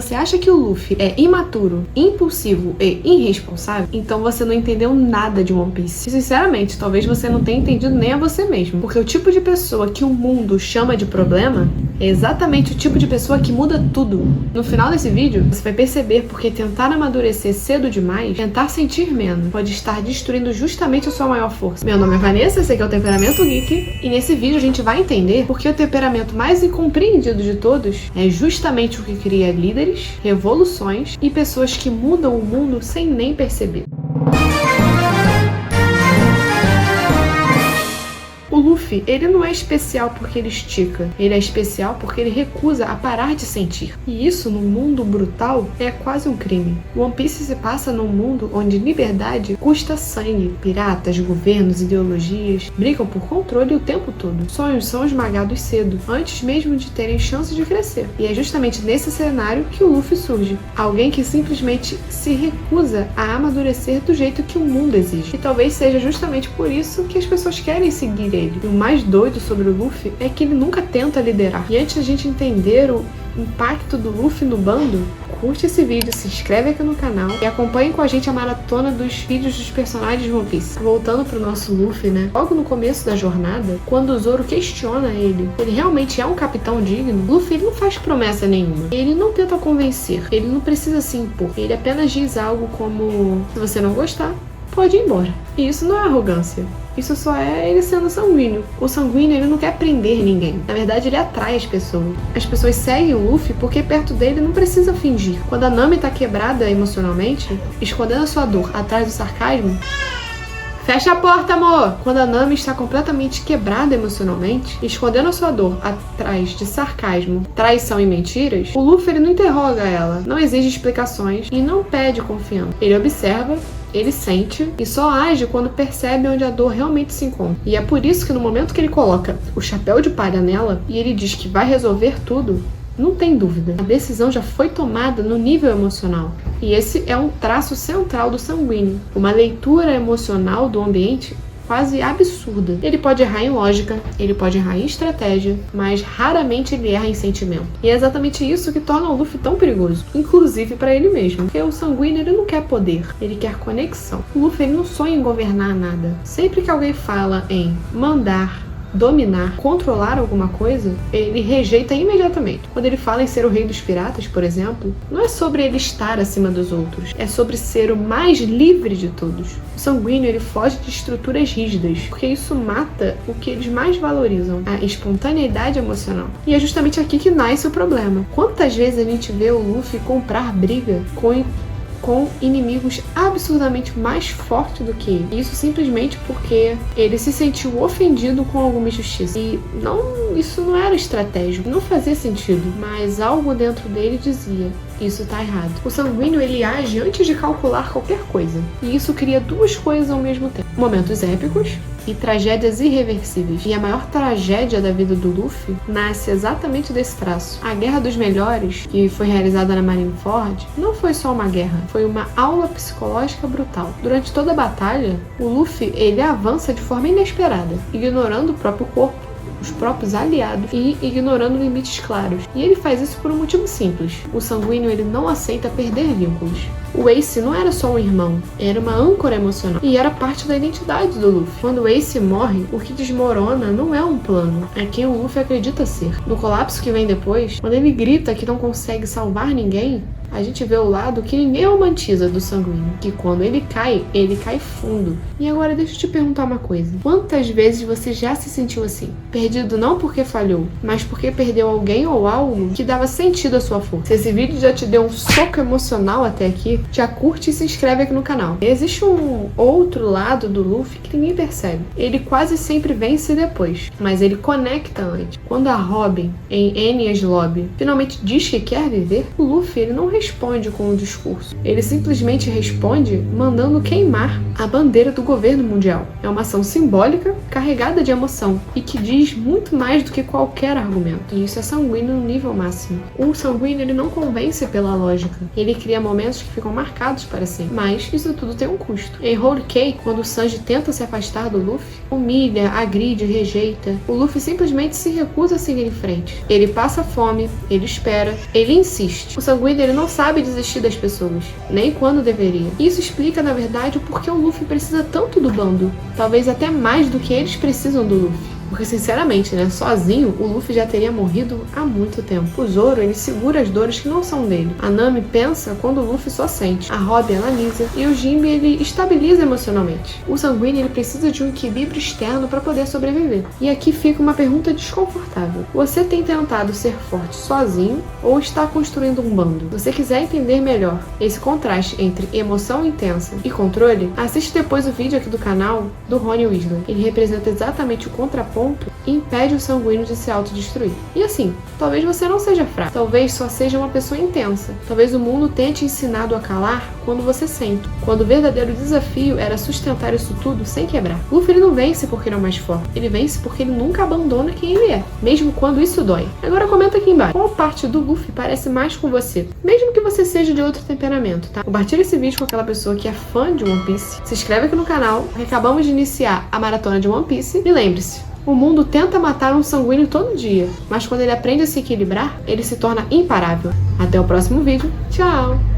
você acha que o Luffy é imaturo, impulsivo e irresponsável, então você não entendeu nada de One Piece. E sinceramente, talvez você não tenha entendido nem a você mesmo. Porque o tipo de pessoa que o mundo chama de problema é exatamente o tipo de pessoa que muda tudo. No final desse vídeo, você vai perceber porque tentar amadurecer cedo demais, tentar sentir menos, pode estar destruindo justamente a sua maior força. Meu nome é Vanessa, esse aqui é o Temperamento Geek, e nesse vídeo a gente vai entender porque o temperamento mais incompreendido de todos é justamente o que cria líderes, revoluções e pessoas que mudam o mundo sem nem perceber. O Luffy, ele não é especial porque ele estica, ele é especial porque ele recusa a parar de sentir. E isso, num mundo brutal, é quase um crime. One Piece se passa num mundo onde liberdade custa sangue. Piratas, governos, ideologias brigam por controle o tempo todo. Sonhos são esmagados cedo, antes mesmo de terem chance de crescer. E é justamente nesse cenário que o Luffy surge. Alguém que simplesmente se recusa a amadurecer do jeito que o mundo exige. E talvez seja justamente por isso que as pessoas querem seguir ele. E o mais doido sobre o Luffy é que ele nunca tenta liderar. E antes da gente entender o impacto do Luffy no bando, curte esse vídeo, se inscreve aqui no canal e acompanhe com a gente a maratona dos vídeos dos personagens de One Piece. Voltando pro nosso Luffy, né? Logo no começo da jornada, quando o Zoro questiona ele realmente é um capitão digno, Luffy ele não faz promessa nenhuma. Ele não tenta convencer, ele não precisa se impor. Ele apenas diz algo como: se você não gostar, pode ir embora. E isso não é arrogância. Isso só é ele sendo sanguíneo. O sanguíneo, ele não quer prender ninguém. Na verdade, ele atrai as pessoas. As pessoas seguem o Luffy porque perto dele não precisa fingir. Quando a Nami tá quebrada emocionalmente, escondendo a sua dor atrás do sarcasmo... Fecha a porta, amor! Quando a Nami está completamente quebrada emocionalmente, escondendo a sua dor atrás de sarcasmo, traição e mentiras, o Luffy ele não interroga ela, não exige explicações e não pede confiança. Ele observa, ele sente e só age quando percebe onde a dor realmente se encontra. E é por isso que no momento que ele coloca o chapéu de palha nela e ele diz que vai resolver tudo, não tem dúvida. A decisão já foi tomada no nível emocional. E esse é um traço central do sanguíneo. Uma leitura emocional do ambiente quase absurda. Ele pode errar em lógica, ele pode errar em estratégia, mas raramente ele erra em sentimento. E é exatamente isso que torna o Luffy tão perigoso, inclusive para ele mesmo. Porque o sanguíneo ele não quer poder, ele quer conexão. O Luffy ele não sonha em governar nada. Sempre que alguém fala em mandar, dominar, controlar alguma coisa, ele rejeita imediatamente. Quando ele fala em ser o rei dos piratas, por exemplo, não é sobre ele estar acima dos outros, é sobre ser o mais livre de todos. O sanguíneo, ele foge de estruturas rígidas, porque isso mata o que eles mais valorizam, a espontaneidade emocional. E é justamente aqui que nasce o problema. Quantas vezes a gente vê o Luffy comprar briga com inimigos absurdamente mais fortes do que ele. Isso simplesmente porque ele se sentiu ofendido com alguma injustiça. E isso não era estratégico, não fazia sentido. Mas algo dentro dele dizia: isso tá errado. O sanguíneo ele age antes de calcular qualquer coisa. E isso cria duas coisas ao mesmo tempo: momentos épicos e tragédias irreversíveis. E a maior tragédia da vida do Luffy nasce exatamente desse traço. A Guerra dos Melhores, que foi realizada na Marineford, não foi só uma guerra, foi uma aula psicológica brutal. Durante toda a batalha, o Luffy ele avança de forma inesperada, ignorando o próprio corpo, os próprios aliados e ignorando limites claros. E ele faz isso por um motivo simples: o sanguíneo ele não aceita perder vínculos. O Ace não era só um irmão, era uma âncora emocional e era parte da identidade do Luffy. Quando o Ace morre, o que desmorona não é um plano, é quem o Luffy acredita ser. No colapso que vem depois, quando ele grita que não consegue salvar ninguém, a gente vê o lado que ninguém romantiza do sanguíneo, que quando ele cai fundo. E agora deixa eu te perguntar uma coisa: quantas vezes você já se sentiu assim? Perdido não porque falhou, mas porque perdeu alguém ou algo que dava sentido à sua força. Se esse vídeo já te deu um soco emocional até aqui, já curte e se inscreve aqui no canal. Existe um outro lado do Luffy que ninguém percebe. Ele quase sempre vence depois, mas ele conecta antes. Quando a Robin, em Enies Lobby, finalmente diz que quer viver, o Luffy ele não responde responde com um discurso. Ele simplesmente responde mandando queimar a bandeira do governo mundial. É uma ação simbólica, carregada de emoção e que diz muito mais do que qualquer argumento. E isso é sanguíneo no nível máximo. O sanguíneo, ele não convence pela lógica. Ele cria momentos que ficam marcados para sempre. Mas isso tudo tem um custo. Em Whole Cake, quando o Sanji tenta se afastar do Luffy, humilha, agride, rejeita, o Luffy simplesmente se recusa a seguir em frente. Ele passa fome, ele espera, ele insiste. O sanguíneo, ele não sabe desistir das pessoas, nem quando deveria. Isso explica, na verdade, o porquê o Luffy precisa tanto do bando. Talvez até mais do que eles precisam do Luffy. Porque, sinceramente, sozinho, o Luffy já teria morrido há muito tempo. O Zoro, ele segura as dores que não são dele. A Nami pensa quando o Luffy só sente. A Robin analisa. E o Jinbe, ele estabiliza emocionalmente. O sanguíneo, ele precisa de um equilíbrio externo para poder sobreviver. E aqui fica uma pergunta desconfortável. Você tem tentado ser forte sozinho ou está construindo um bando? Se você quiser entender melhor esse contraste entre emoção intensa e controle, assiste depois o vídeo aqui do canal do Rony Weasley. Ele representa exatamente o contraponto e impede o sanguíneo de se autodestruir. E assim, talvez você não seja fraco, talvez só seja uma pessoa intensa. Talvez o mundo tenha te ensinado a calar quando você sente. Quando o verdadeiro desafio era sustentar isso tudo sem quebrar. Luffy, ele não vence porque ele é o mais forte. Ele vence porque ele nunca abandona quem ele é, mesmo quando isso dói. Agora comenta aqui embaixo, qual parte do Luffy parece mais com você? Mesmo que você seja de outro temperamento, tá? Compartilha esse vídeo com aquela pessoa que é fã de One Piece. Se inscreve aqui no canal, que acabamos de iniciar a maratona de One Piece. E lembre-se, o mundo tenta matar um sanguíneo todo dia, mas quando ele aprende a se equilibrar, ele se torna imparável. Até o próximo vídeo. Tchau!